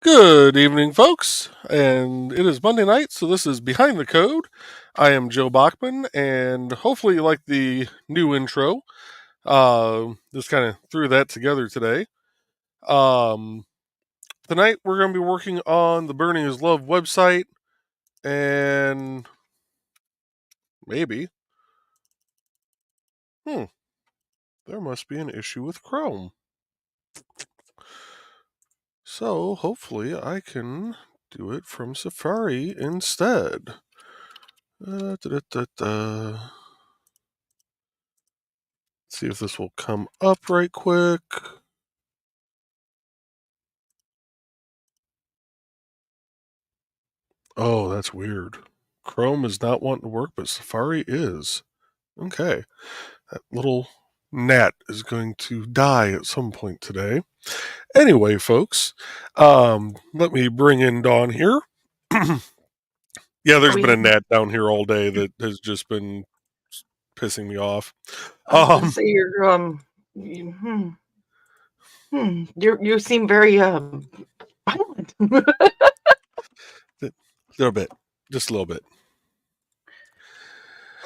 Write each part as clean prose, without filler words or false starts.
Good evening, folks, and it is Monday night, so this is Behind the Code. I am Joe Bachman, and hopefully you like the new intro. Just kind of threw that together today. Um, Tonight we're going to be working on the Burning is Love website, and maybe, there must be an issue with Chrome. So hopefully I can do it from Safari instead. See if this will come up right quick. Oh, that's weird. Chrome is not wanting to work, but Safari is. Okay. That little gnat is going to die at some point today. Anyway, folks, let me bring in Dawn here. Yeah, there's been a gnat down here all day that has just been pissing me off. I was gonna say you seem very violent. A little bit, just a little bit.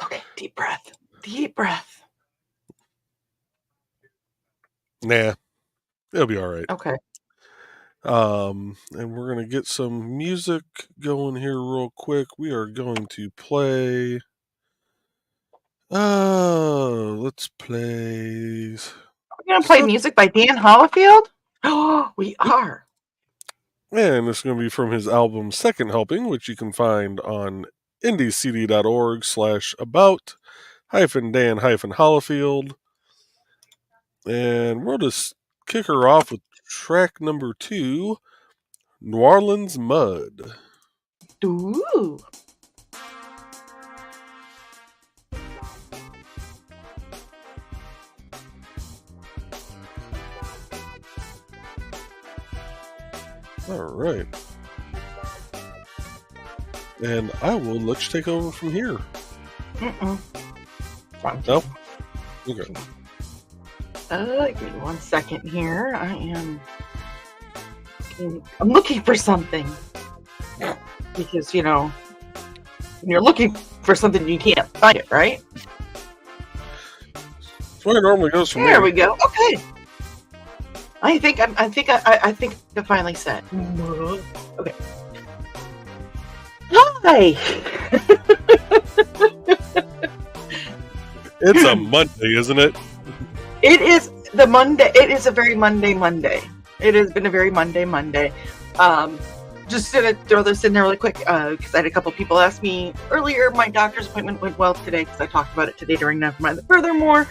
Okay, deep breath. Deep breath. Nah, it'll be all right. Okay. And we're gonna get some music going here real quick. We are going to play. Let's play. We're gonna play music by Dan Hollifield. Oh, we are. And it's going to be from his album Second Helping, which you can find on indiecd.org/about-Dan-Hollifield. And we'll just kick her off with track number 2, New Orleans Mud. Ooh. All right. And I will let you take over from here. No? Okay. Give me 1 second here. I'm looking for something. Because, when you're looking for something, you can't find it, right? That's where it normally goes from there. We go. Okay. I think I finally said. Okay. Hi. It's a Monday, isn't it? It is the Monday. It is a very Monday. It has been a very Monday. Just gonna throw this in there really quick because I had a couple people ask me earlier. My doctor's appointment went well today because I talked about it today during Nevermind. Furthermore,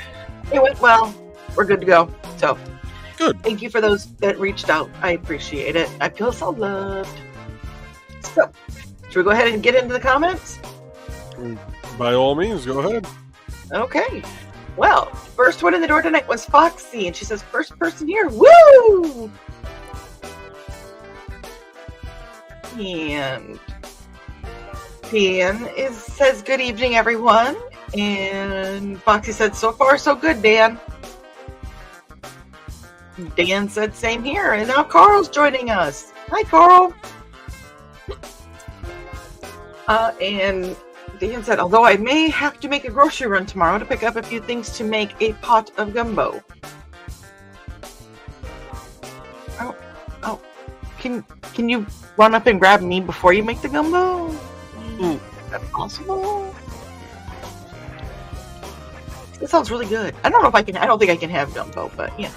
it went well. We're good to go. So. Good. Thank you for those that reached out. I appreciate it. I feel so loved. So, should we go ahead and get into the comments? By all means, go ahead. Okay. Well, first one in the door tonight was Foxy, and she says, first person here. Woo! And Dan says, good evening, everyone. And Foxy said, so far, so good, Dan. Dan said same here, and now Carl's joining us. Hi, Carl. And Dan said, although I may have to make a grocery run tomorrow to pick up a few things to make a pot of gumbo. Oh, can you run up and grab me before you make the gumbo? Is that possible? It sounds really good. I don't know if I can. I don't think I can have gumbo, but yeah.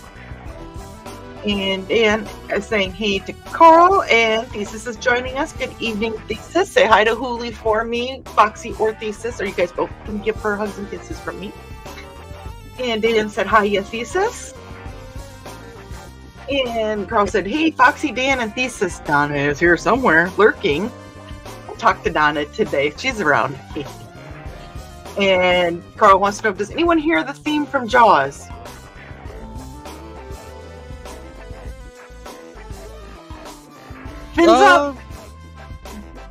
And Dan is saying hey to Carl, and Thesis is joining us. Good evening, Thesis. Say hi to Hooli for me, Foxy or Thesis, or you guys both can give her hugs and kisses from me. And Dan said hi, yeah, Thesis. And Carl said, hey, Foxy, Dan, and Thesis. Donna is here somewhere, lurking. I'll talk to Donna today. She's around. And Carl wants to know, does anyone hear the theme from Jaws? Fins up.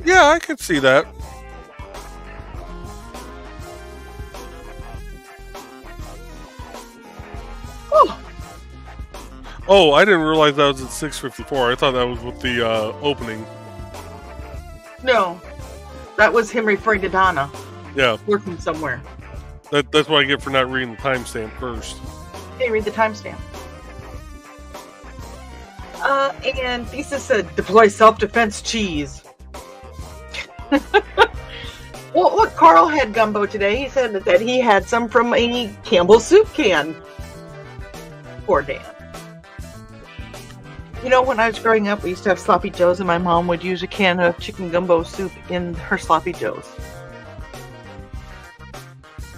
Yeah, I could see that. Oh, I didn't realize that was at 6:54. I thought that was with the opening. No, that was him referring to Donna Yeah, working somewhere. that's what I get for not reading the timestamp first. Hey, read the timestamp. And Thesis said, deploy self-defense cheese. Well, look, Carl had gumbo today. He said that he had some from a Campbell's soup can. Poor Dan. You know, when I was growing up, we used to have sloppy joes, and my mom would use a can of chicken gumbo soup in her sloppy joes.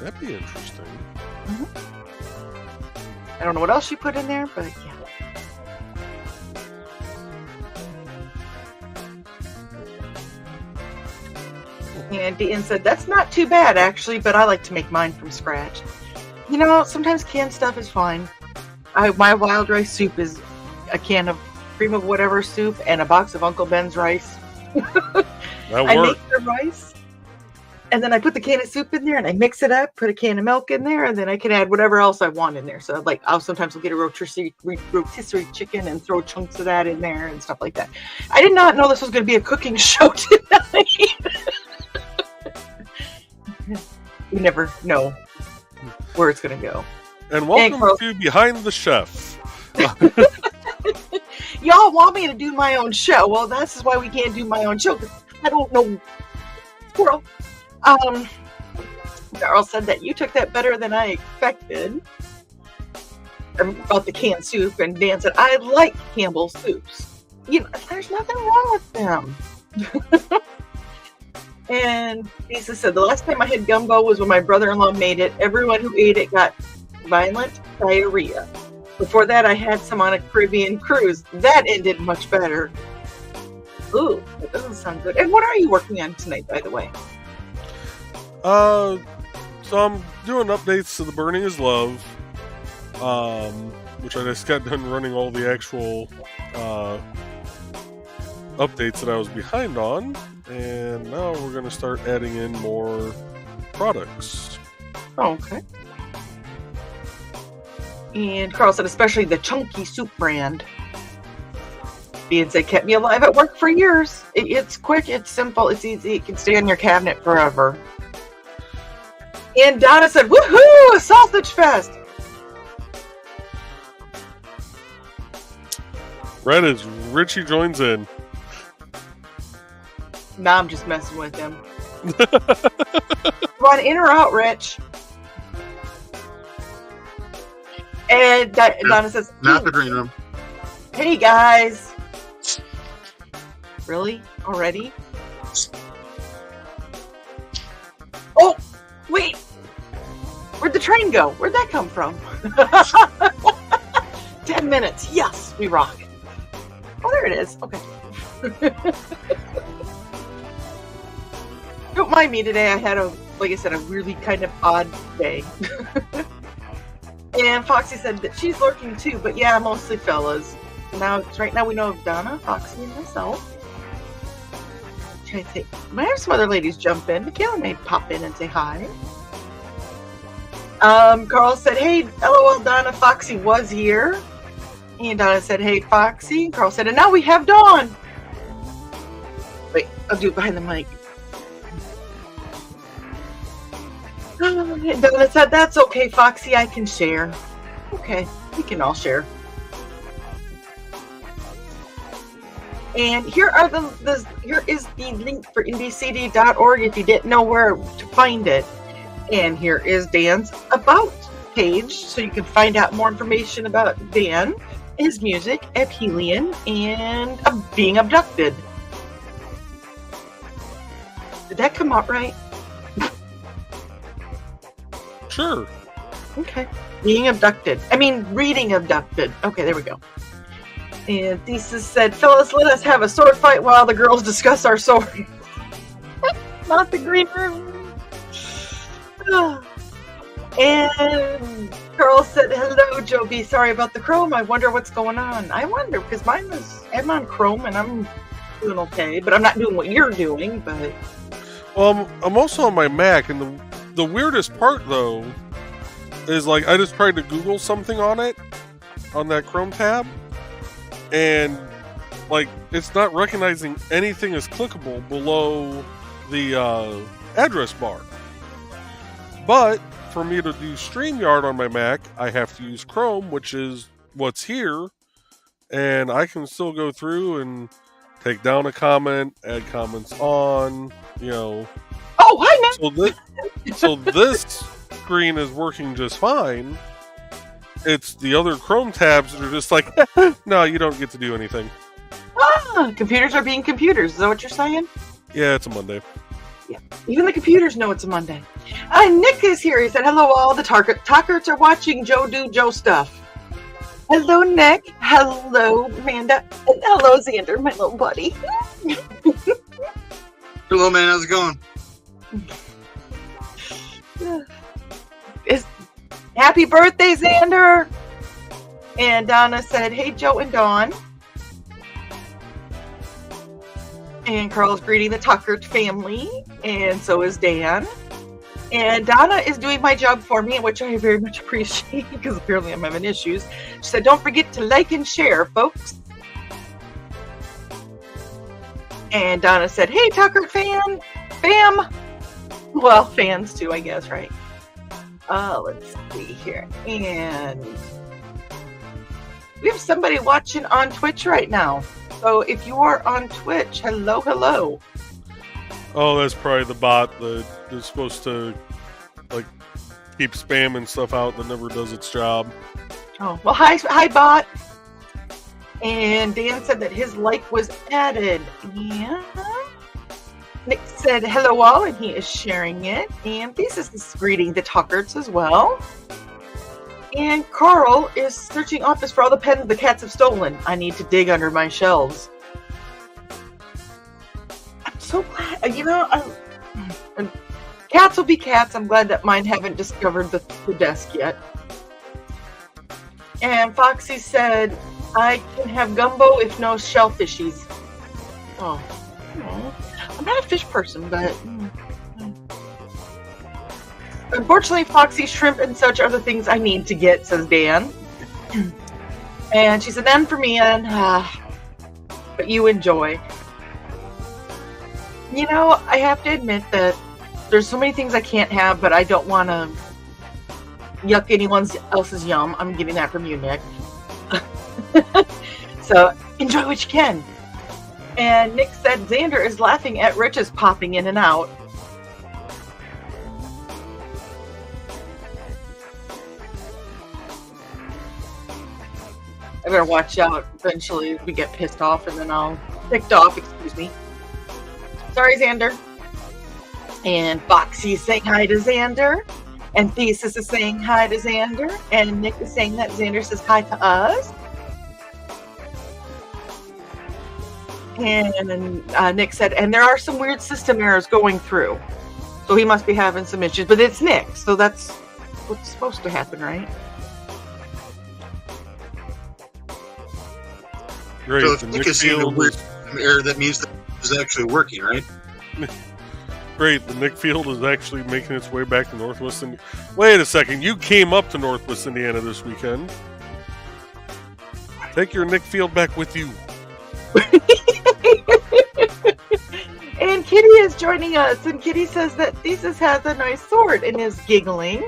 That'd be interesting. I don't know what else she put in there, but yeah. And Dean said, that's not too bad, actually, but I like to make mine from scratch. You know, sometimes canned stuff is fine. My wild rice soup is a can of cream of whatever soup and a box of Uncle Ben's rice. That works. Make the rice, and then I put the can of soup in there, and I mix it up, put a can of milk in there, and then I can add whatever else I want in there. So, like, I'll sometimes get a rotisserie chicken and throw chunks of that in there and stuff like that. I did not know this was going to be a cooking show tonight. You never know where it's going to go. And welcome to Behind the Chef. Y'all want me to do my own show. Well, this is why we can't do my own show, because I don't know. Squirrel. Darryl said that you took that better than I expected about the canned soup, and Dan said, I like Campbell's soups. You know, there's nothing wrong with them. And Lisa said, the last time I had gumbo was when my brother-in-law made it. Everyone who ate it got violent diarrhea. Before that, I had some on a Caribbean cruise. That ended much better. Ooh, that doesn't sound good. And what are you working on tonight, by the way? So I'm doing updates to the Burning is Love, which I just got done running all the actual updates that I was behind on, and now we're going to start adding in more products. Oh, okay. And Carl said, especially the Chunky Soup brand. Ian said, kept me alive at work for years. It's quick, it's simple, it's easy, it can stay on your cabinet forever. And Donna said, woohoo, a sausage fest! Red as Richie joins in. Nah, I'm just messing with him. Come on, in or out, Rich? And Donna says, not the green room. Hey, guys. Really? Already? Oh, wait. Where'd the train go? Where'd that come from? 10 minutes. Yes, we rock. Oh, there it is. Okay. Don't mind me today. I had like I said, a really kind of odd day. And Foxy said that she's lurking too, but yeah, mostly fellas. Right now we know of Donna, Foxy, and myself. I'm trying to think. Might have some other ladies jump in. Michaela may pop in and say hi. Carl said, hey, LOL, Donna, Foxy was here. And Donna said, hey, Foxy. And Carl said, and now we have Dawn. Wait, I'll do it behind the mic. And Donna said, that's okay, Foxy, I can share. Okay, we can all share. And here is the link for indiecd.org if you didn't know where to find it. And here is Dan's About page, so you can find out more information about Dan, his music, Aphelion, and being abducted. Did that come out right? Sure. Okay. Being abducted. I mean, reading abducted. Okay, there we go. And Thesis said, fellas, let us have a sword fight while the girls discuss our sword. Not the green room. And Carl said, hello, Joby. Sorry about the Chrome. I wonder what's going on. I wonder, because I'm on Chrome and I'm doing okay, but I'm not doing what you're doing, but... Well, I'm also on my Mac, and the weirdest part, though, is, like, I just tried to Google something on it, on that Chrome tab, and like it's not recognizing anything as clickable below the address bar. But for me to do StreamYard on my Mac, I have to use Chrome, which is what's here, and I can still go through and take down a comment, add comments on, Oh, hi, Nick. So this screen is working just fine. It's the other Chrome tabs that are just like, no, you don't get to do anything. Computers are being computers. Is that what you're saying? Yeah, it's a Monday. Yeah. Even the computers know it's a Monday. Nick is here. He said, hello, all the talkers are watching Joe do Joe stuff. Hello, Nick. Hello, Amanda. And hello, Xander, my little buddy. Hello, man. How's it going? Happy birthday, Xander. And Donna said, hey, Joe and Dawn. And Carl's greeting the Tucker family, and so is Dan. And Donna is doing my job for me, which I very much appreciate because apparently I'm having issues. She said, don't forget to like and share, folks. And Donna said, hey, Tucker fam. Well, fans too, I guess, right? Let's see here. And we have somebody watching on Twitch right now. So if you are on Twitch, hello. Oh, that's probably the bot that is supposed to like keep spamming stuff out that never does its job. Oh, well, hi, bot. And Dan said that his like was added. Yeah. Nick said hello all, and he is sharing it. And Thesis is greeting the Tuckers as well. And Carl is searching office for all the pens the cats have stolen. I need to dig under my shelves. I'm so glad. Cats will be cats. I'm glad that mine haven't discovered the desk yet. And Foxy said, I can have gumbo if no shellfishies. Oh. I'm not a fish person, but... Unfortunately, Foxy, shrimp, and such are the things I need to get, says Dan. And she said, none for me, and but you enjoy. I have to admit that there's so many things I can't have, but I don't want to yuck anyone else's yum. I'm getting that from you, Nick. So, enjoy what you can. And Nick said, Xander is laughing at Rich's popping in and out. I better watch out. Eventually we get pissed off and then I'll ticked off, excuse me. Sorry, Xander. And Foxy is saying hi to Xander. And Thesis is saying hi to Xander. And Nick is saying that Xander says hi to us. And Nick said, and there are some weird system errors going through. So he must be having some issues. But it's Nick, so that's what's supposed to happen, right? Great. So if Nick is seeing a weird error, that means that it's actually working, right? Great. The Nick Field is actually making its way back to Northwest Indiana. Wait a second. You came up to Northwest Indiana this weekend. Take your Nick Field back with you. And Kitty is joining us, and Kitty says that Thesis has a nice sword and is giggling.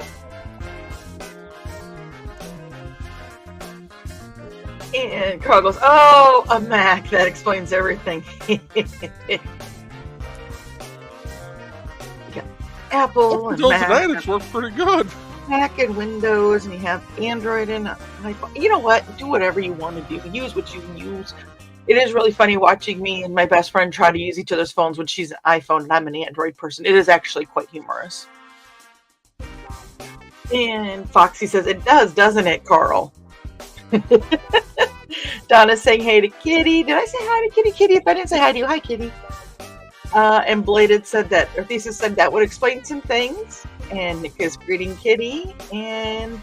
And Carl goes, oh, a Mac. That explains everything. Apple and Mac. That it's worked pretty good. Mac and Windows, and you have Android and iPhone. You know what? Do whatever you want to do. Use what you can use. It is really funny watching me and my best friend try to use each other's phones when she's an iPhone and I'm an Android person. It is actually quite humorous. And Foxy says, it does, doesn't it, Carl? Donna's saying hey to Kitty. Did I say hi to Kitty? Kitty, if I didn't say hi to you, hi, Kitty. And Bladed said that, or Thesis said that would explain some things. And Nick is greeting Kitty. And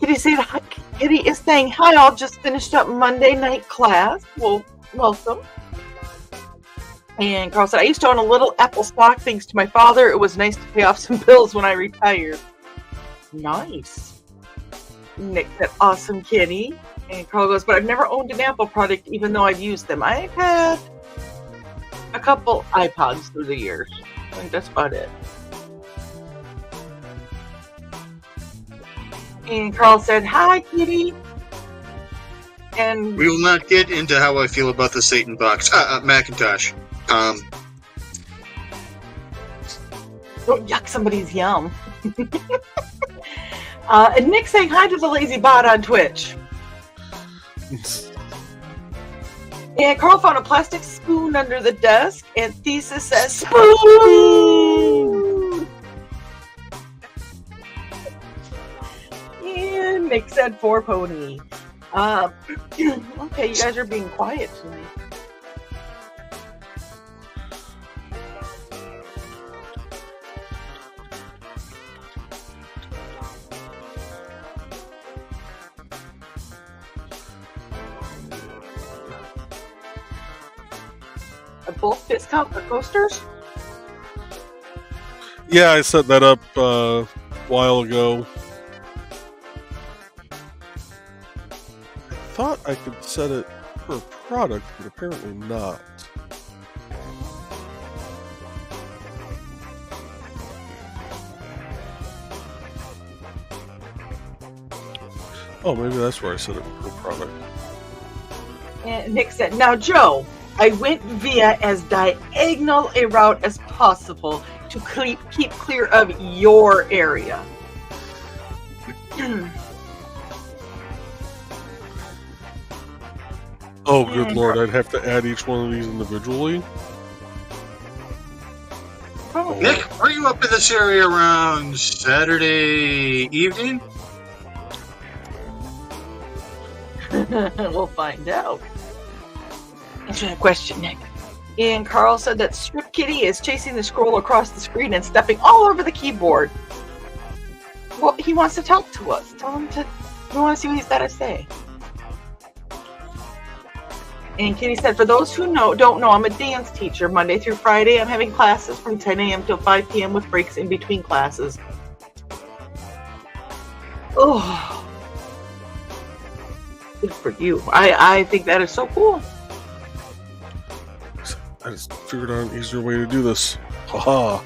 Kitty is saying, hi, all just finished up Monday night class. Well, welcome. And Carl said, I used to own a little Apple stock thanks to my father. It was nice to pay off some bills when I retired. Nice. Nick said, awesome, Kitty. And Carl goes, but I've never owned an Apple product, even though I've used them. I've had a couple iPods through the years. I think that's about it. And Carl said, hi, kitty. And We will not get into how I feel about the Satan box. Macintosh. don't yuck somebody's yum. And Nick saying hi to the lazy bot on Twitch. And Carl found a plastic spoon under the desk, and Thesis says, spoon! And Nick said, for pony. Okay, you guys are being quiet tonight. Both discount for coasters? Yeah, I set that up a while ago. I thought I could set it per product, but apparently not. Oh, maybe that's where I set it per product. And Nick said, now Joe, I went via as diagonal a route as possible to keep clear of your area. Oh, good lord, I'd have to add each one of these individually? Probably. Nick, were you up in this area around Saturday evening? We'll find out. Answer that question, Nick. And Carl said that Strip Kitty is chasing the scroll across the screen and stepping all over the keyboard. Well, he wants to talk to us. Tell him to. We want to see what he's got to say. And Kitty said, for those who don't know, I'm a dance teacher. Monday through Friday, I'm having classes from 10 a.m. till 5 p.m. with breaks in between classes. Oh, good for you. I think that is so cool. I just figured out an easier way to do this. Haha.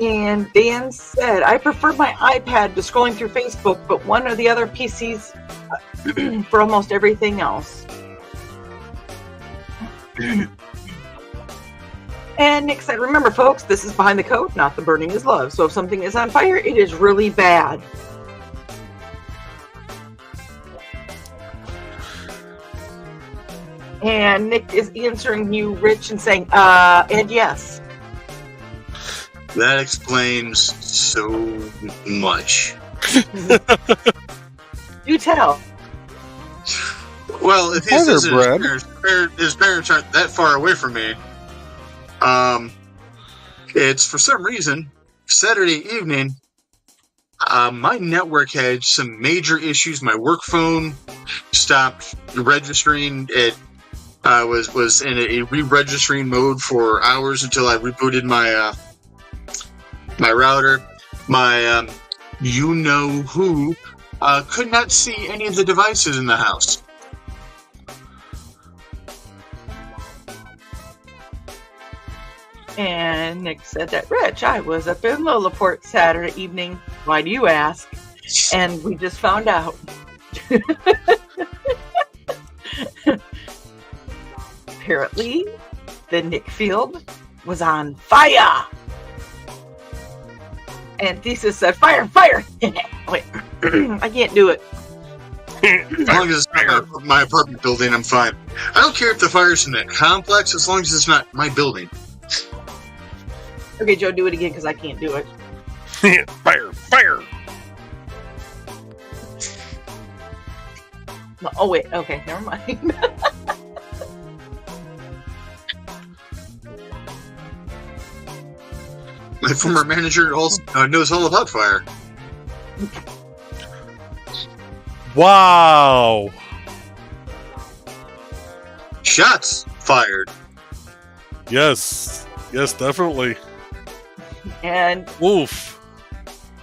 And Dan said, I prefer my iPad to scrolling through Facebook, but one or the other PCs for almost everything else. And Nick said, remember folks, this is behind the code, not the burning is love. So if something is on fire, it is really bad. And Nick is answering you, Rich, and saying, and yes. That explains so much. Do tell. Well, if Hi there, Brad. his parents aren't that far away from me, it's for some reason Saturday evening. My network had some major issues. My work phone stopped registering. It was in a re-registering mode for hours until I rebooted my my router. My you-know-who could not see any of the devices in the house. And Nick said that, Rich, I was up in Lilliport Saturday evening. Why do you ask? And we just found out. Apparently, the Nick Field was on fire. And Thesis said, fire, fire. Wait, I can't do it. As long as it's not my apartment building, I'm fine. I don't care if the fire's in that complex, as long as it's not my building. Okay, Joe, do it again because I can't do it. Fire, fire! No, oh, wait. Okay, never mind. My former manager also knows all about fire. Wow! Shots fired. Yes. Yes, definitely. And Oof.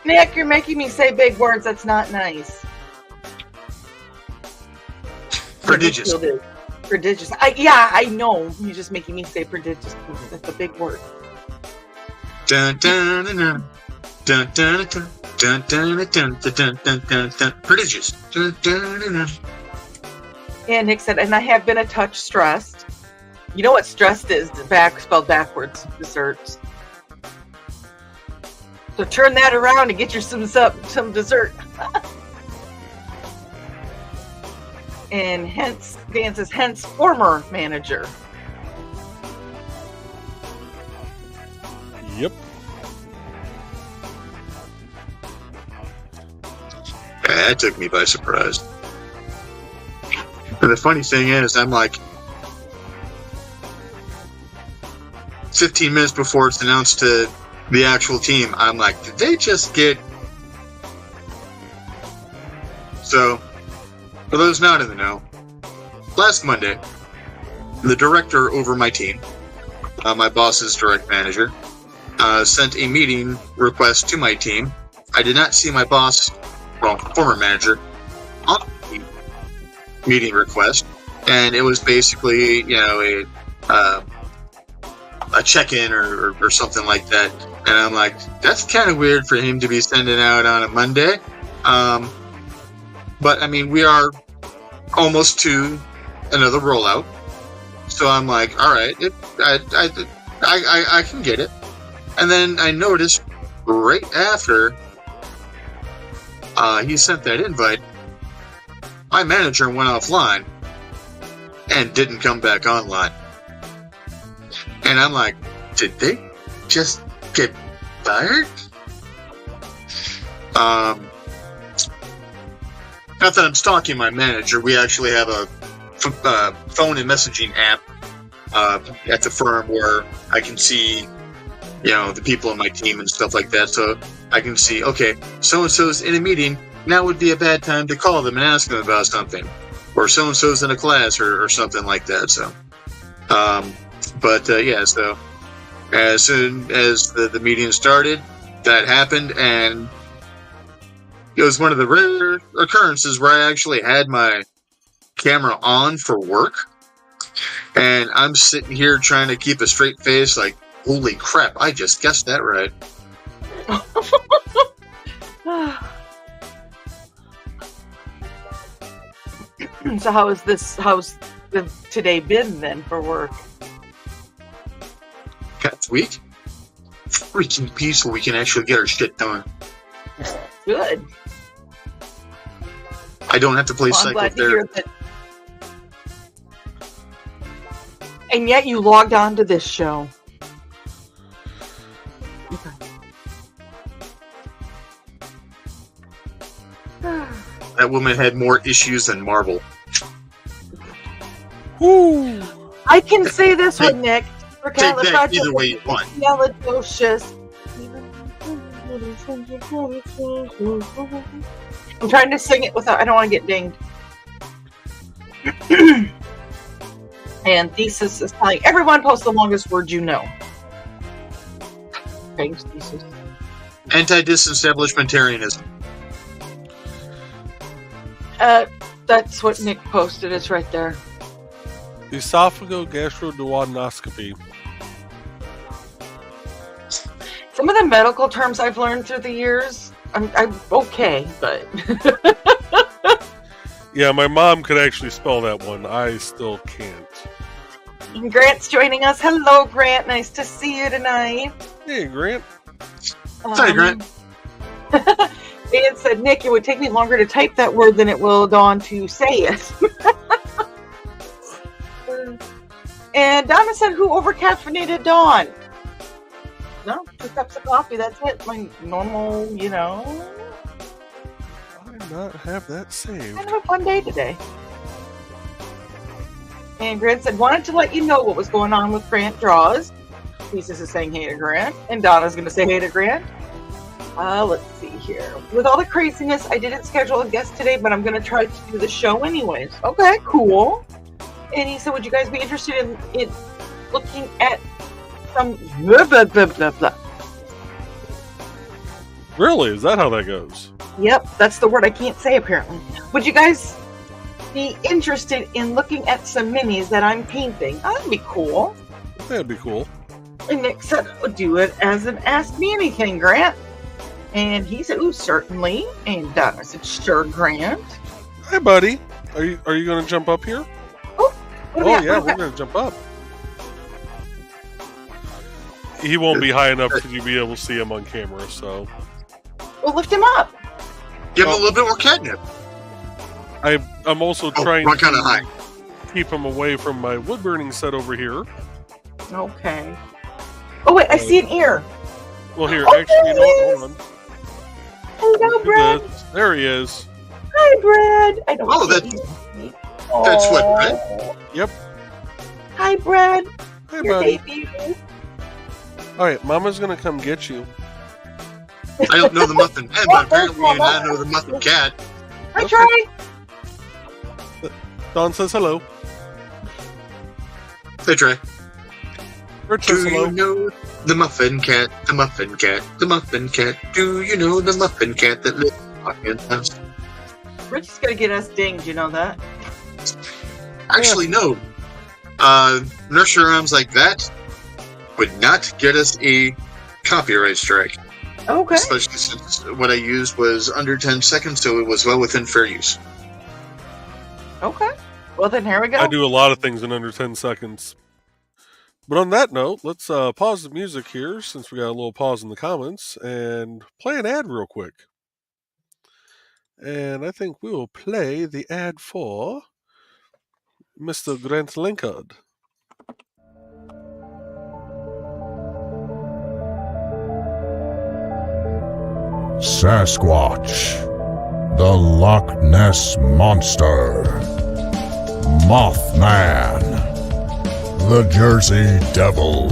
Nick, you're making me say big words. That's not nice. Prodigious. midfield is. Prodigious. I know. You're just making me say prodigious. That's a big word. Dun, dun, dun, dun. Dun, dun, dun, dun, dun, dun, dun, dun, dun, dun. Prodigious. Dun, dun, dun, dun. And Nick said, and I have been a touch stressed. You know what stressed is? Spelled backwards. Desserts. So turn that around and get your some dessert. And hence, Dan says, hence former manager. Yep. That took me by surprise. And the funny thing is, I'm like 15 minutes before it's announced to the actual team, I'm like, did they just get... So, for those not in the know, last Monday, the director over my team, my boss's direct manager, sent a meeting request to my team. I did not see my boss, well, former manager, on the meeting request, and it was basically, you know, a check-in or something like that. And I'm like, that's kind of weird for him to be sending out on a Monday. But I mean, we are almost to another rollout, so I'm like, all right, I can get it. And then I noticed right after he sent that invite, my manager went offline and didn't come back online. And I'm like, did they just get fired? Not that I'm stalking my manager. We actually have a phone and messaging app at the firm where I can see, you know, the people on my team and stuff like that. So I can see, okay, so-and-so's in a meeting. Now would be a bad time to call them and ask them about something. Or so-and-so's in a class or something like that. So, yeah, so as soon as the meeting started, that happened, and it was one of the rare occurrences where I actually had my camera on for work, and I'm sitting here trying to keep a straight face like, holy crap, I just guessed that right. So how's the today been then for work? Got week? Freaking peaceful. We can actually get our shit done. Good. I don't have to play I'm glad to psychotherapy. hear that. And yet you logged on to this show. That woman had more issues than Marvel. Woo! I can say this one, Nick. Take that either way you want. I'm trying to sing it without. I don't want to get dinged. And Thesis is telling everyone post the longest word you know. Thanks, Thesis. Anti-disestablishmentarianism. That's what Nick posted. It's right there. Esophagogastroduodenoscopy. Some of the medical terms I've learned through the years, I'm okay, but Yeah, my mom could actually spell that one. I still can't. Grant's joining us. Hello, Grant. Nice to see you tonight. Hey, Grant. Hi, Grant. Dan said, Nick, it would take me longer to type that word than it will Dawn to say it. And Donna said, who over-caffeinated Dawn? No, 2 cups of coffee. That's it. My normal, you know. I did not have that saved. Kind of a fun day today. And Grant said, wanted to let you know what was going on with Grant Draws. Thesis is saying hey to Grant. And Donna's going to say hey to Grant. Let's see here. With all the craziness, I didn't schedule a guest today, but I'm going to try to do the show anyways. Okay, cool. And he said, would you guys be interested in looking at some blah, blah, blah, blah, blah. Really? Is that how that goes? Yep, that's the word I can't say apparently. Would you guys be interested in looking at some minis that I'm painting? That'd be cool. That'd be cool. And Nick said, oh, do it as an Ask Me Anything, Grant. And he said, ooh, certainly. And I said, sure, Grant. Hi, buddy. Are you going to jump up here? What do we got? Yeah, What do we we're going to jump up. He won't be high enough for you to be able to see him on camera, so... got? We'll lift him up. Give him a little bit more catnip. I'm also trying what kind of high? to keep him away from my wood burning set over here. Okay. Oh, wait, I see an ear. Well, here, Oh, actually, you know what? Hold on. Hello, Do Brad. this. There he is. Hi, Brad. I don't Oh, see you. that's what, Aw. Brad? Yep. Hi, Brad. Hey, Your buddy. baby. All right, Mama's going to come get you. I don't know the Muffin Man, but apparently you now know the Muffin Cat. Hi, Okay. Trey. Dawn says hello. Hey, Trey. Rich says Do hello. you know the Muffin Cat? The Muffin Cat. The Muffin Cat. Do you know the Muffin Cat that lives in the Muffin house? Rich is going to get us dinged, you know that? Actually, no. Nursery rhymes like that would not get us a copyright strike. Okay. Especially since what I used was under 10 seconds, so it was well within fair use. Okay. Well, then here we go. I do a lot of things in under 10 seconds. But on that note, let's pause the music here, since we got a little pause in the comments, and play an ad real quick. And I think we will play the ad for Mr. Grant Linkard. Sasquatch, the Loch Ness Monster, Mothman, the Jersey Devil,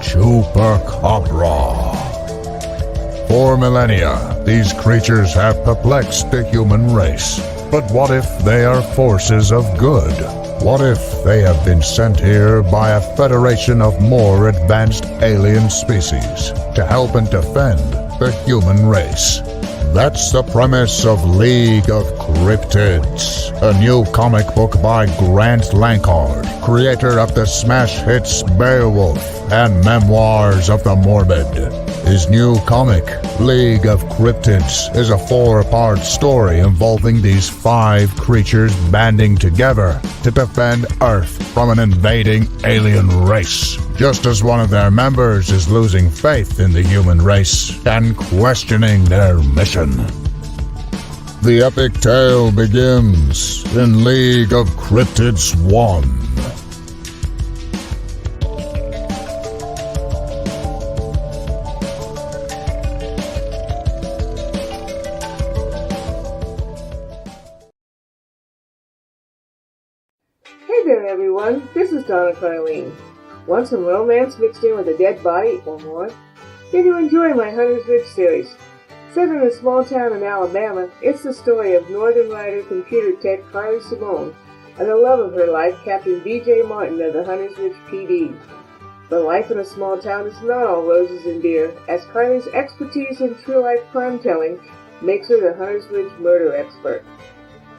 Chupacabra. For millennia, these creatures have perplexed the human race. But what if they are forces of good? What if they have been sent here by a federation of more advanced alien species to help and defend the human race? That's the premise of League of Cryptids, a new comic book by Grant Lankard, creator of the smash hits Beowulf and Memoirs of the Morbid. His new comic, League of Cryptids, is a 4-part story involving these 5 creatures banding together to defend Earth from an invading alien race, just as one of their members is losing faith in the human race and questioning their mission. The epic tale begins in League of Cryptids 1. Hey there, everyone. This is Donna Carlene. Want some romance mixed in with a dead body or more? Then you enjoy my Hunter's Ridge series. Set in a small town in Alabama, it's the story of Northern Rider computer tech Carly Simone and the love of her life, Captain B.J. Martin of the Hunter's Ridge PD. But life in a small town is not all roses and beer, as Carly's expertise in true-life crime-telling makes her the Hunter's Ridge murder expert.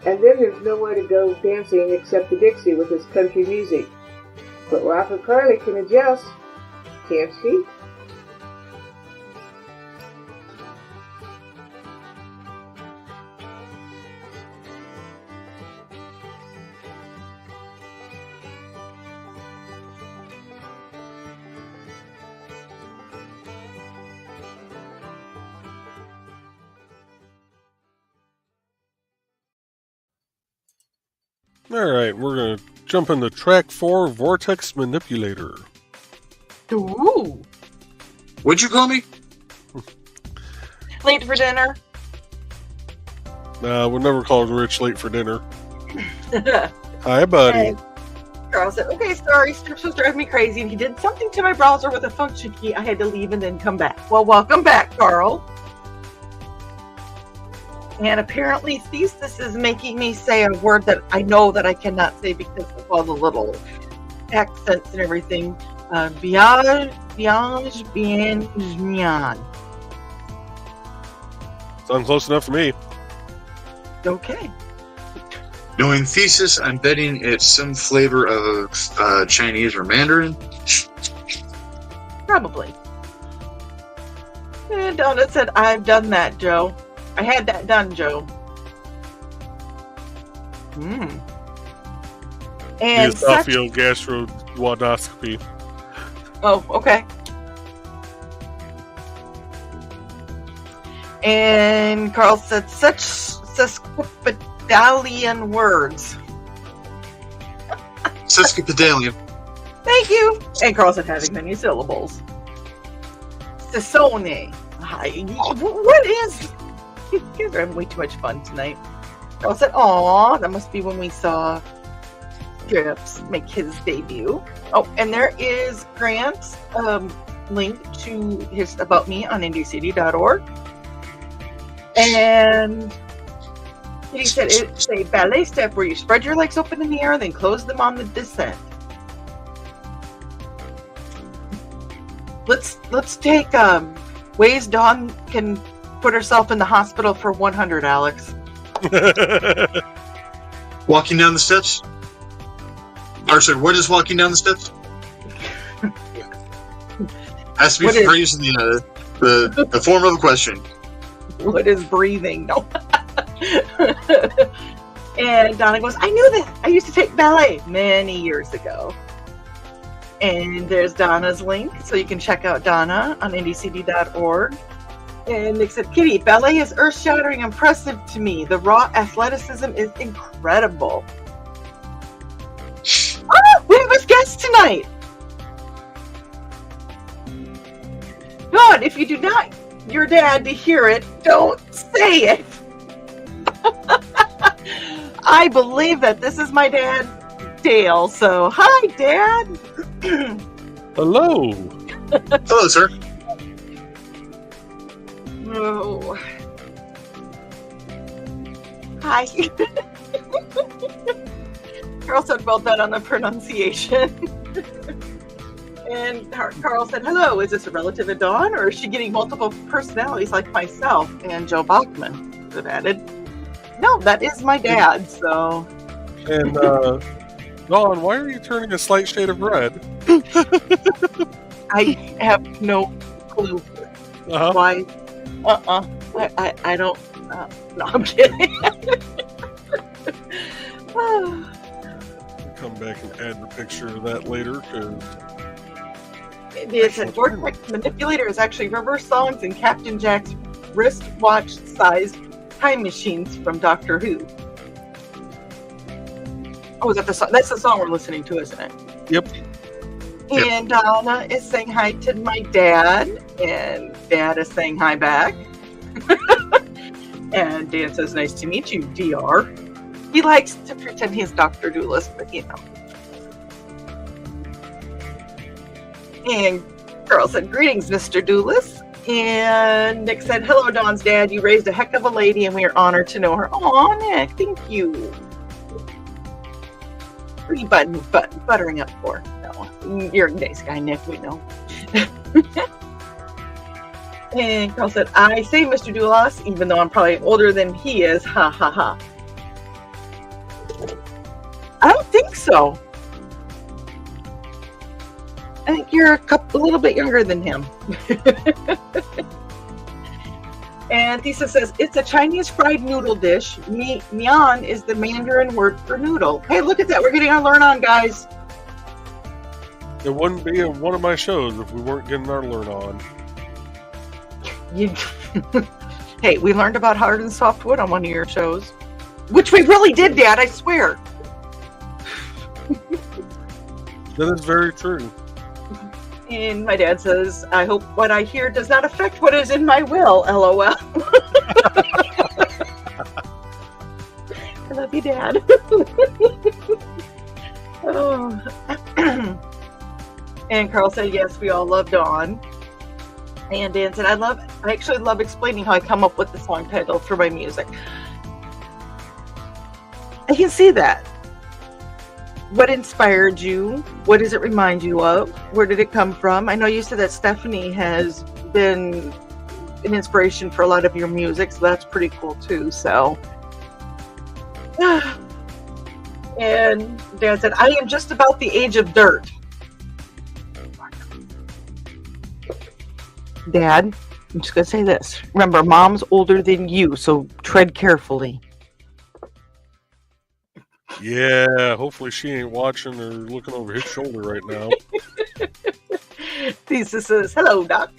And then there's nowhere to go dancing except the Dixie with its country music. But Rocker Carly can adjust, can't she? Alright, we're going to jump into track 4, Vortex Manipulator. Ooh. What'd you call me? Late for dinner. We'll never call Rich late for dinner. Hi, buddy. And Carl said, okay, sorry, Strips was driving me crazy, and he did something to my browser with a function key. I had to leave and then come back. Well, welcome back, Carl. And apparently Thesis is making me say a word that I know that I cannot say because of all the little accents and everything. Biage, bien. Sounds close enough for me. Okay. Knowing Thesis, I'm betting it's some flavor of Chinese or Mandarin. Probably. And Donna said, I've done that, Joe. I had that done, Joe. And Esophageal gastroduodenoscopy. Oh, okay. And Carl said, such sesquipedalian words. Sesquipedalian. Thank you. And Carl said, having many syllables. Sesone. What is... You guys are having way too much fun tonight. Carl said, aw, that must be when we saw Drips make his debut. Oh, and there is Grant's link to his About Me on IndieCity.org. And he said it's a ballet step where you spread your legs open in the air, then close them on the descent. Let's take ways Dawn can put herself in the hospital for 100, Alex. Walking down the steps? Or sorry, what is walking down the steps? Has to be phrased in the form of the question. What is breathing? No. And Donna goes, I knew that. I used to take ballet many years ago. And there's Donna's link, so you can check out Donna on IndieCD.org. And Nick said, Kitty, ballet is earth-shattering impressive to me. The raw athleticism is incredible. Oh, we have a guest tonight. God, if you do not your dad to hear it, don't say it. I believe that this is my dad, Dale. So, hi, Dad. Hello. Hello, sir. Oh. Hi. Carl said, well done on the pronunciation. And Carl said, hello, is this a relative of Dawn, or is she getting multiple personalities like myself? And Joe Bachman would have added, no, that is my dad, so. And, Dawn, why are you turning a slight shade of red? I have no clue why. I don't. No, I'm kidding. Come back and add the picture of that later, because It's a vortex manipulator is actually reverse songs and Captain Jack's wristwatch-sized time machines from Doctor Who. Oh, is that the song? That's the song we're listening to, isn't it? Yep. And Donna is saying hi to my dad, and Dad is saying hi back. And Dan says, nice to meet you, DR. He likes to pretend he's Dr. Doolittle, but you know. And Carl said, greetings, Mr. Doolittle. And Nick said, hello, Dawn's dad. You raised a heck of a lady, and we are honored to know her. Aw, Nick, thank you. What are you buttering up for? No, you're a nice guy, Nick, we know. And Carl said, I say Mr. Doulas, even though I'm probably older than he is. Ha, ha, ha. I don't think so. I think you're a little bit younger than him. And Tisa says, it's a Chinese fried noodle dish. Mian is the Mandarin word for noodle. Hey, look at that. We're getting our learn on, guys. it wouldn't be one of my shows if we weren't getting our learn on. Hey, we learned about hard and soft wood on one of your shows. Which we really did, Dad, I swear. That is very true. And my dad says, I hope what I hear does not affect what is in my will, LOL. I love you, Dad. Oh. And Carl said, yes, we all love Dawn. And Dan said, I actually love explaining how I come up with the song title for my music. I can see that. What inspired you? What does it remind you of? Where did it come from? I know you said that Stephanie has been an inspiration for a lot of your music, so that's pretty cool too. So And Dad said, I am just about the age of dirt. Dad, I'm just going to say this. Remember, Mom's older than you, so tread carefully. Yeah, hopefully she ain't watching or looking over his shoulder right now. Thesis says, hello, Doc.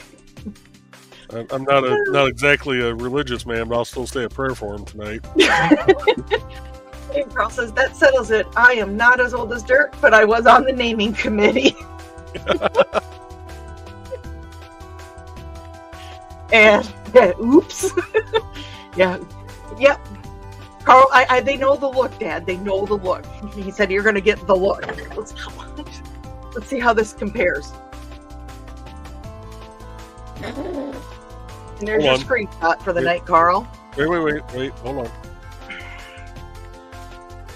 I'm not exactly a religious man, but I'll still say a prayer for him tonight. And Carl says, that settles it. I am not as old as dirt, but I was on the naming committee. And, oops. Yeah. Yep. Carl, they know the look, Dad. They know the look. He said, you're going to get the look. Let's see how this compares. And there's your screenshot for the night, Carl. Wait. Hold on.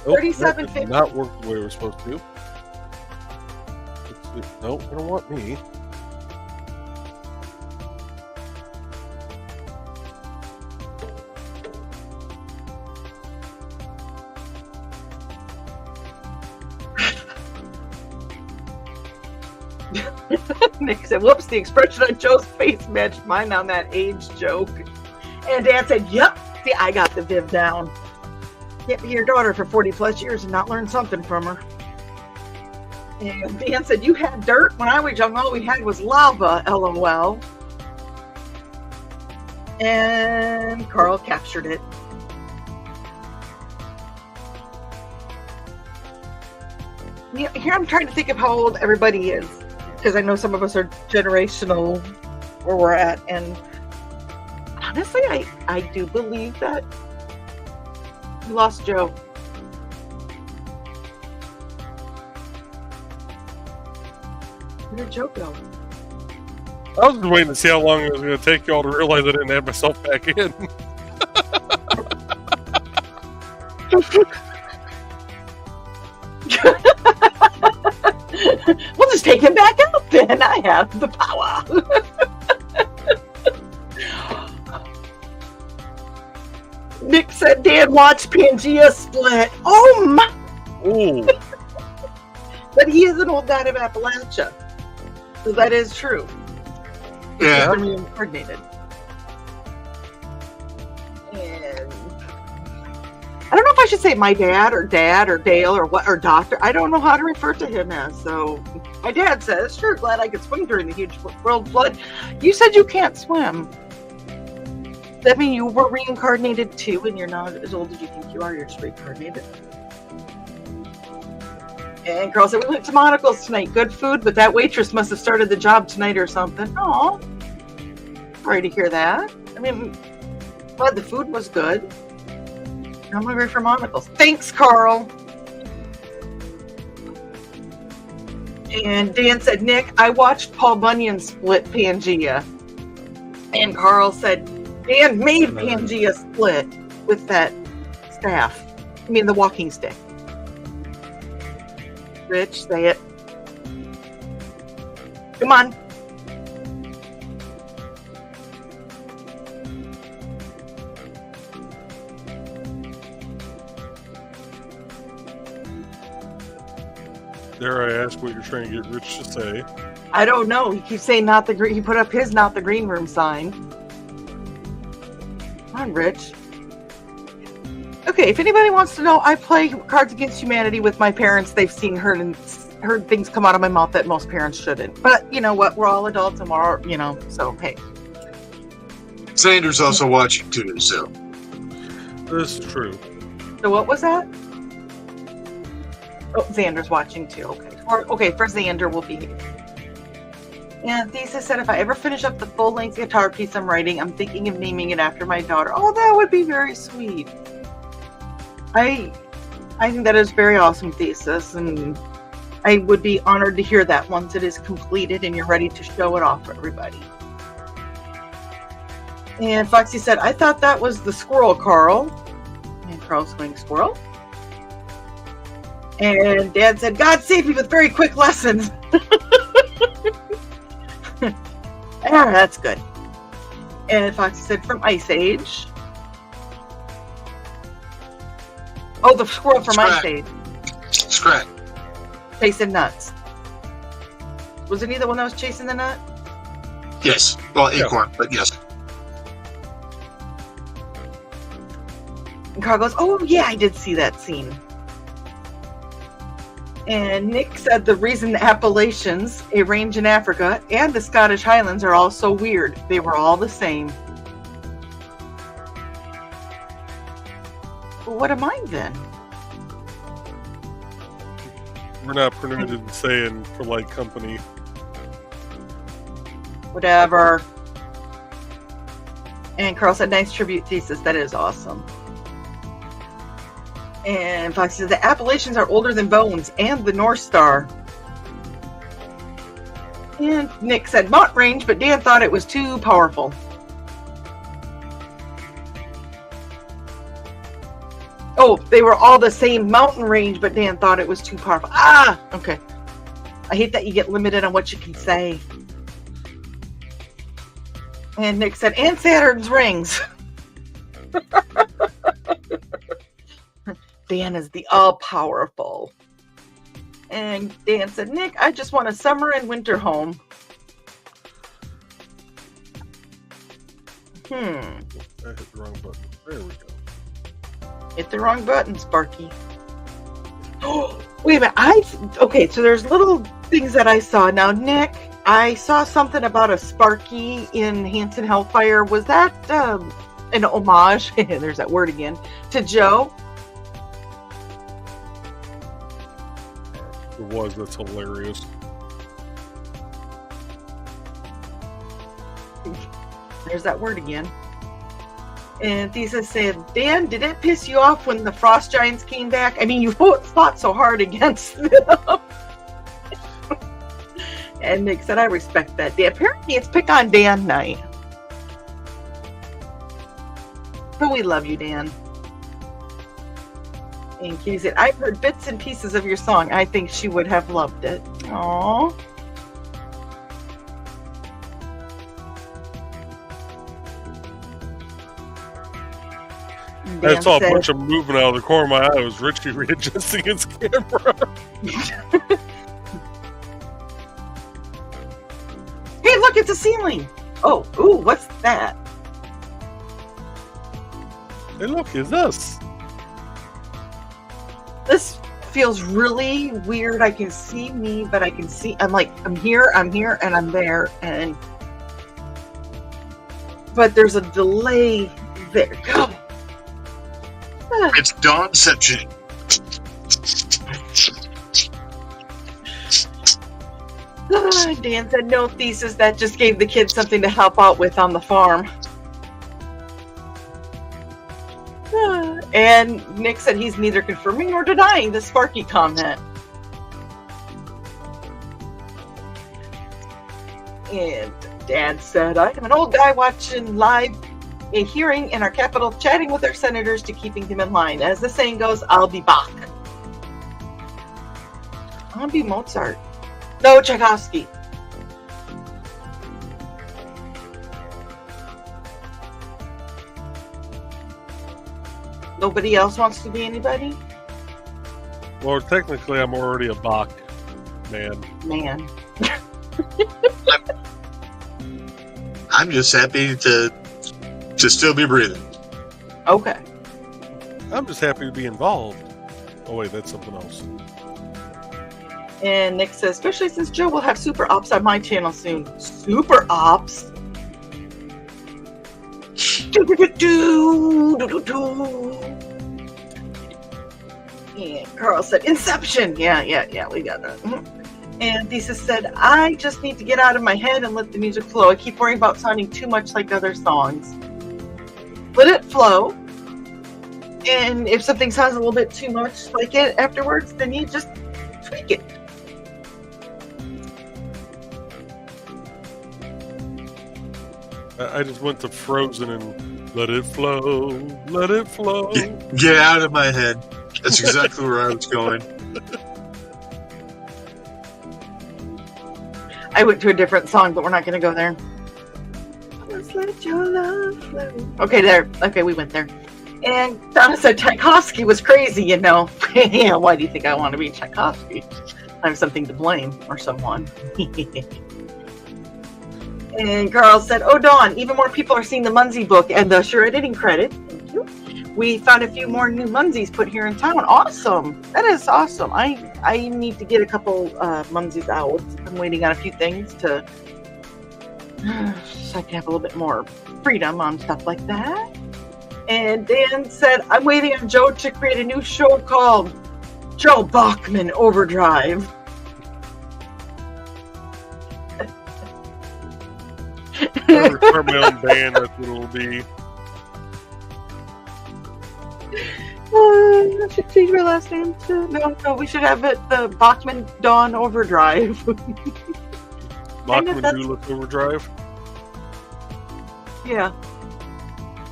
37.50. Did not work the way we're supposed to. Nope, they don't want me. Nick said, whoops, the expression on Joe's face matched mine on that age joke. And Dad said, yep, see, I got the Viv down. Can't be your daughter for 40 plus years and not learn something from her. And Dan said, you had dirt? When I was young, all we had was lava, LOL. And Carl captured it. Here I'm trying to think of how old everybody is, because I know some of us are generational where we're at, and honestly, I do believe that we lost Joe. Where did Joe go? I was just waiting to see how long it was going to take y'all to realize I didn't have myself back in. We'll just take him back out then. I have the power. Nick said Dan watched Pangea split. Oh my! Ooh. But he is an old guy of Appalachia. So that is true. Yeah. He's reincarnated. And I don't know if I should say my dad or Dale or what or doctor. I don't know how to refer to him as. So my dad says, sure, glad I could swim during the huge world flood. You said you can't swim. Does that mean you were reincarnated too and you're not as old as you think you are? You're just reincarnated. And Carl said, we went to Monocle's tonight. Good food, but that waitress must have started the job tonight or something. Oh, sorry to hear that. I mean, glad the food was good. I'm hungry for Monocle's. Thanks, Carl. And Dan said, Nick, I watched Paul Bunyan split Pangea. And Carl said, Dan made Pangea split with that staff. I mean, the walking stick. Rich, say it. Come on. Dare I ask what you're trying to get Rich to say? I don't know. He keeps saying not the green. He put up his not the green room sign. Come on, Rich. Okay, if anybody wants to know, I play Cards Against Humanity with my parents. They've seen heard things come out of my mouth that most parents shouldn't. But you know what? We're all adults and we're all, so hey. Xander's also watching too, so. This is true. So what was that? Oh, Xander's watching too. Okay. For Xander, we'll be. And Thesis said, if I ever finish up the full-length guitar piece I'm writing, I'm thinking of naming it after my daughter. Oh, that would be very sweet. I think that is very awesome, Thesis, and I would be honored to hear that once it is completed and you're ready to show it off for everybody. And Foxy said, I thought that was the squirrel, Carl. And Carl's going, squirrel? And Dad said, God save me with very quick lessons. Ah, that's good. And Foxy said, from Ice Age. Oh, the squirrel from Ice Age. Scrat. Chasing nuts. Wasn't he the one that was chasing the nut? Yes. Well, Yeah. Acorn, but yes. And Carl goes, oh, yeah, I did see that scene. And Nick said the reason the Appalachians, a range in Africa, and the Scottish Highlands are all so weird. They were all the same. Well, what am I then? We're not permitted to say in polite company. Whatever. And Carl said, nice tribute thesis. That is awesome. And Fox says, the Appalachians are older than Bones and the North Star. And Nick said, Mont Range, but Dan thought it was too powerful. Oh, they were all the same mountain range, but Dan thought it was too powerful. Ah, okay. I hate that you get limited on what you can say. And Nick said, and Saturn's rings. Dan is the all-powerful. And Dan said, Nick, I just want a summer and winter home. I hit the wrong button. There we go. Hit the wrong button, Sparky. Oh, wait a minute. Okay, so there's little things that I saw. Now, Nick, I saw something about a Sparky in Hanson Hellfire. Was that an homage? There's that word again. To Joe? It was. That's hilarious. There's that word again. And Thesis said, Dan, did it piss you off when the Frost Giants came back? I mean, you fought so hard against them. And Nick said, I respect that. Apparently, it's Pick on Dan night. But we love you, Dan. And Kitty said, I've heard bits and pieces of your song. I think she would have loved it. Aww. I saw a bunch of movement out of the corner of my eye. It was Richie readjusting his camera. Hey, look, it's a ceiling. Oh, ooh, what's that? Hey, look, it's us. This feels really weird. I can see me, but I can see, I'm here, and I'm there, and but there's a delay there. Go. It's Dawnception. Dan said, no Thesis, that just gave the kids something to help out with on the farm. And Nick said he's neither confirming nor denying the Sparky comment. And Dad said, I am an old guy watching live a hearing in our capital, chatting with our senators to keeping them in line. As the saying goes, I'll be back. I'll be Mozart. No, Tchaikovsky. Nobody else wants to be anybody? Well, technically, I'm already a Bach man. Man. I'm just happy to still be breathing. Okay. I'm just happy to be involved. Oh, wait, that's something else. And Nick says, especially since Joe will have Super Ops on my channel soon. Super Ops? And Carl said, Inception! Yeah, we got that. And Thesis said, I just need to get out of my head and let the music flow. I keep worrying about sounding too much like other songs. Let it flow. And if something sounds a little bit too much like it afterwards, then you just tweak it. I just went to Frozen and let it flow, let it flow. Get out of my head. That's exactly where I was going. I went to a different song, but we're not going to go there. Let's let your love flow. Okay, there. Okay, we went there. And Donna said Tchaikovsky was crazy, you know. Yeah, why do you think I want to be Tchaikovsky? I have something to blame or someone. And Carl said, oh, Dawn, even more people are seeing the Munsey book and the Sure Editing credit. Thank you. We found a few more new Munseys put here in town. Awesome. That is awesome. I need to get a couple Munseys out. I'm waiting on a few things to so I can have a little bit more freedom on stuff like that. And Dan said, I'm waiting on Joe to create a new show called Joe Bachman Overdrive. I'll start my own band, that's what it'll be. I should change my last name to... No, we should have it the Bachman Dawn Overdrive. Bachman Doolittle Overdrive? Yeah.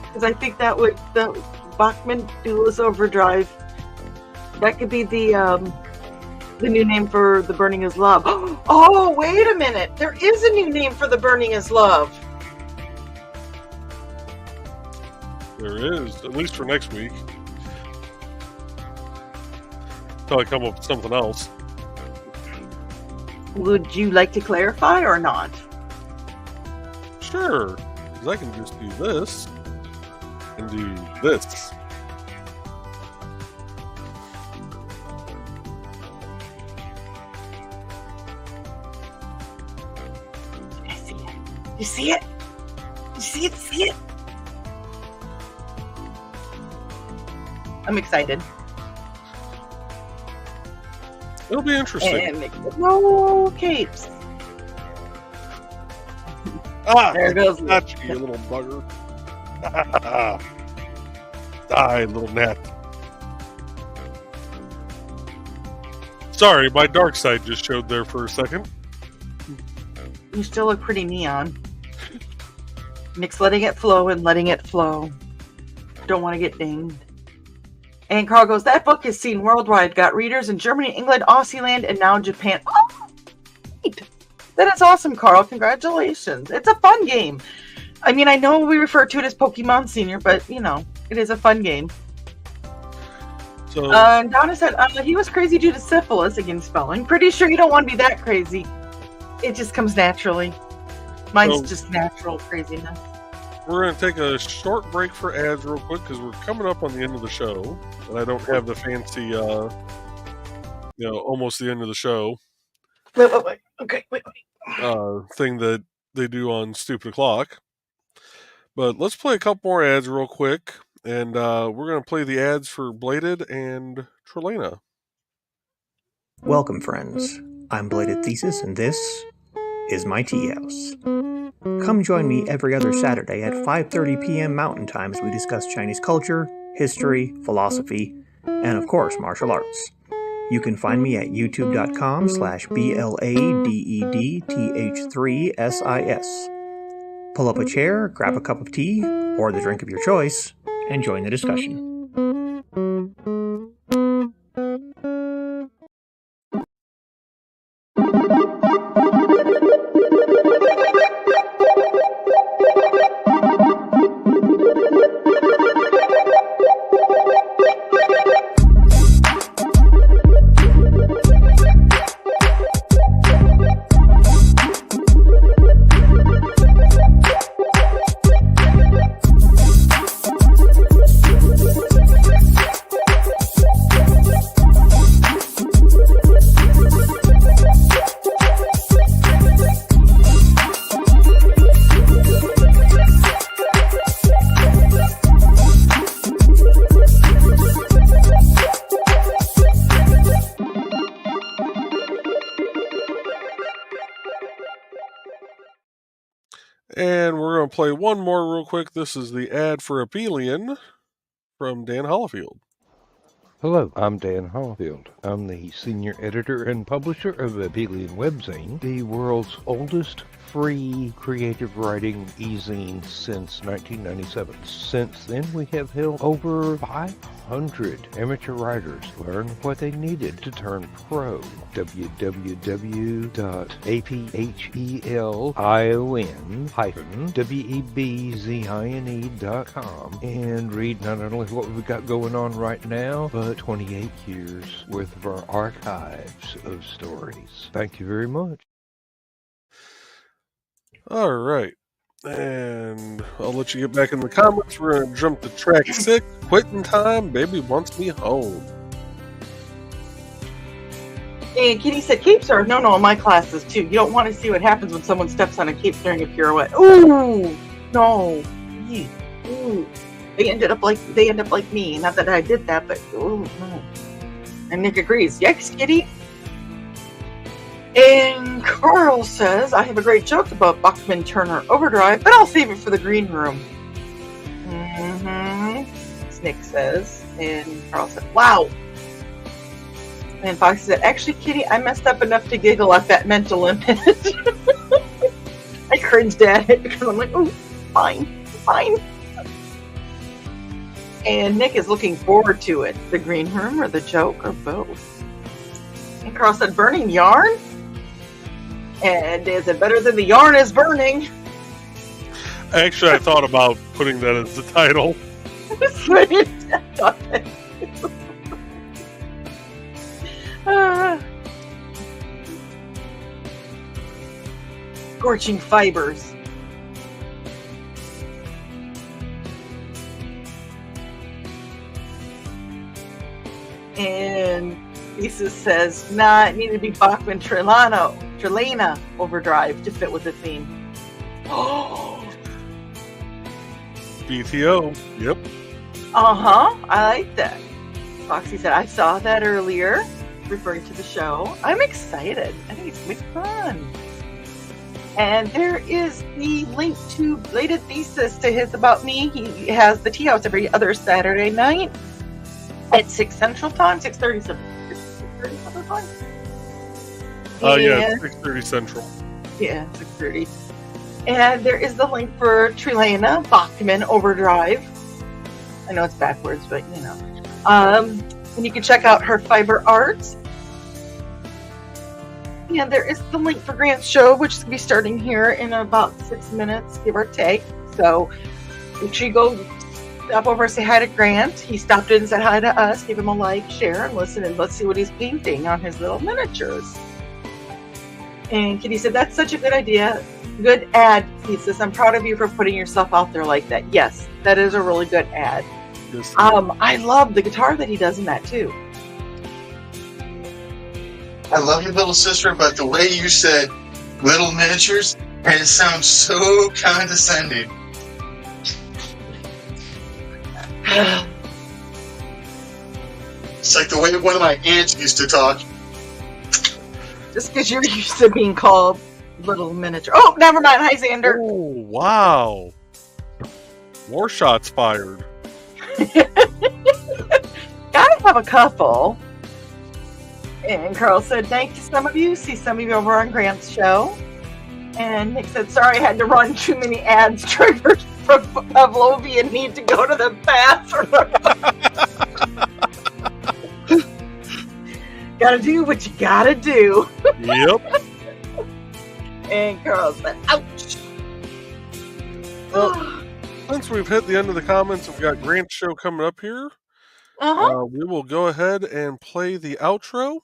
Because I think that would... The Bachman Doolittle Overdrive, that could be the new name for The Burning Is Love. Oh, wait a minute. There is a new name for The Burning Is Love. There is, at least for next week. Until I come up with something else. Would you like to clarify or not? Sure, because I can just do this and do this. I see it. You see it? You see it? See it? I'm excited. It'll be interesting. And no capes. There goes. Got you little bugger. Die, little gnat. Sorry, my dark side just showed there for a second. You still look pretty neon. Nick's letting it flow and letting it flow. Don't want to get dinged. And Carl goes, that book is seen worldwide. Got readers in Germany, England, Aussieland, and now Japan. Oh, great. That is awesome, Carl. Congratulations. It's a fun game. I mean, I know we refer to it as Pokemon Senior, but, you know, it is a fun game. So, And Donna said he was crazy due to syphilis, again spelling. Pretty sure you don't want to be that crazy. It just comes naturally. Mine's just natural craziness. we're going to take a short break for ads real quick because we're coming up on the end of the show. And I don't have the fancy, almost the end of the show Wait. Okay, wait. thing that they do on Stupid O'Clock. But let's play a couple more ads real quick. And we're going to play the ads for Bladed and Trelena. Welcome, friends. I'm Bladed Thesis, and this is my tea house. Come join me every other Saturday at 5:30 p.m. Mountain Time as we discuss Chinese culture, history, philosophy, and of course, martial arts. You can find me at youtube.com/BLADEDTH3SIS. Pull up a chair, grab a cup of tea, or the drink of your choice, and join the discussion. And we're going to play one more real quick. This is the ad for Abelian from Dan Hollifield. Hello, I'm Dan Hollifield. I'm the senior editor and publisher of Abelian Webzine, the world's oldest free creative writing e-zine since 1997. Since then, we have helped over 500 amateur writers learn what they needed to turn pro. www.aphellion-webzine.com and read not only what we've got going on right now, but 28 years worth of our archives of stories. Thank you very much. All right. And I'll let you get back in the comments. We're going to jump to track 6. Quitting time. Baby wants me home. And Kitty said capes are no in my classes too. You don't want to see what happens when someone steps on a cape during a pirouette. Ooh, no. Ooh. They end up like me. Not that I did that, but ooh, no. And Nick agrees. Yikes, Kitty. And Carl says, I have a great joke about Bachman Turner Overdrive, but I'll save it for the green room. Nick says. And Carl said, wow. And Foxy said, actually, Kitty, I messed up enough to giggle at that mental image. I cringed at it because I'm like, oh, fine. And Nick is looking forward to it. The green room or the joke or both. And Carl said, burning yarn? And is it better than the yarn is burning? Actually, I thought about putting that as the title. Scorching fibers. And Lisa says, nah, it needed to be Bachman Trelana Overdrive to fit with the theme. Oh, BTO. Yep. I like that. Foxy said, I saw that earlier, referring to the show. I'm excited. I think it's going to be fun. And there is the link to Bladed Thesis to his About Me. He has the Tea House every other Saturday night at 6 Central Time, 6:30 Central Time. Yeah, 6:30 Central. Yeah, 6:30. And there is the link for Trelana Bachman Overdrive. I know it's backwards, but you know. And you can check out her fiber arts. And there is the link for Grant's show, which is going to be starting here in about 6 minutes, give or take. So make sure you go stop over and say hi to Grant. He stopped in and said hi to us. Give him a like, share, and listen, and let's see what he's painting on his little miniatures. And Kitty said, that's such a good idea. Good ad, Thesis. I'm proud of you for putting yourself out there like that. Yes, that is a really good ad. Yes. I love the guitar that he does in that, too. I love you, little sister, but the way you said little miniatures, and it sounds so condescending. It's like the way one of my aunts used to talk. Just because you're used to being called little miniature. Oh, never mind. Hi, Xander. Oh, wow. More shots fired. Gotta have a couple. And Carl said, thank you, some of you. See some of you over on Grant's show. And Nick said, sorry, I had to run too many ads triggered from Pavlovian. Need to go to the bathroom. Gotta do what you gotta do. Yep. And Carl said, ouch. Well, since we've hit the end of the comments and we've got Grant's show coming up here, we will go ahead and play the outro.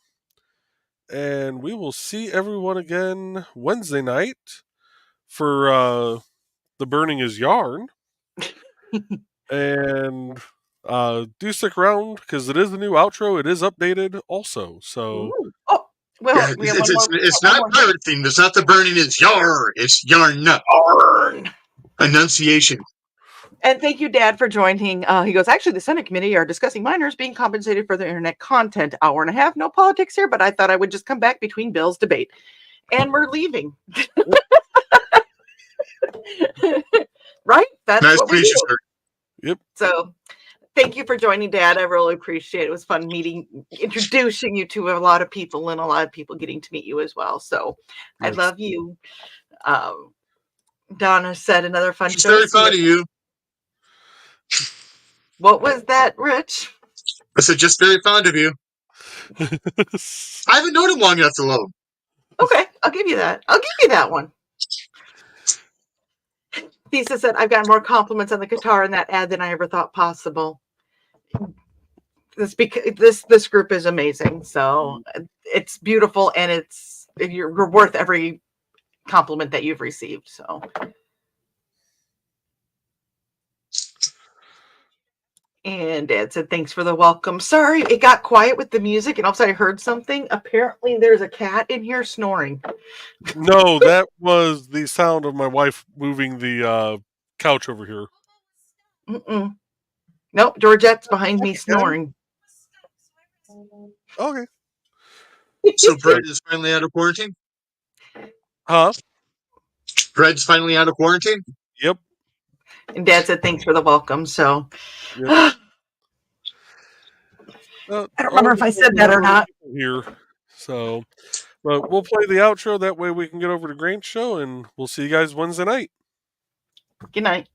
And we will see everyone again Wednesday night for The Burning is Yarn. And do stick around because it is the new outro. It is updated also. So, well, yeah, it's not pirate themed. It's not The Burning is Yarn. It's Yarn. Yarn. Enunciation. And thank you, Dad, for joining. He goes, actually, the Senate committee are discussing minors being compensated for their internet content. Hour and a half, no politics here, but I thought I would just come back between Bill's debate. And we're leaving. Right? That's nice what to meet you, sir. Yep. So thank you for joining, Dad. I really appreciate it. It was fun introducing you to a lot of people and a lot of people getting to meet you as well. So I love you. Donna said another fun She's show. very fond of you. What was that, Rich? I said, just very fond of you. I haven't known him long enough to love him. Okay, I'll give you that. I'll give you that one. Lisa said, I've gotten more compliments on the guitar in that ad than I ever thought possible. This group is amazing. So it's beautiful, and you're worth every compliment that you've received. So. And Dad said, thanks for the welcome. Sorry, it got quiet with the music, and also I heard something. Apparently, there's a cat in here snoring. No, that was the sound of my wife moving the couch over here. Mm-mm. Nope, Georgette's behind me snoring. Okay. So Brett is finally out of quarantine? Huh? Brett's finally out of quarantine? Yep. And Dad said, thanks for the welcome. So Yep. I don't remember if I said that or not. Here. So, but we'll play the outro. That way we can get over to Grange Show, and we'll see you guys Wednesday night. Good night.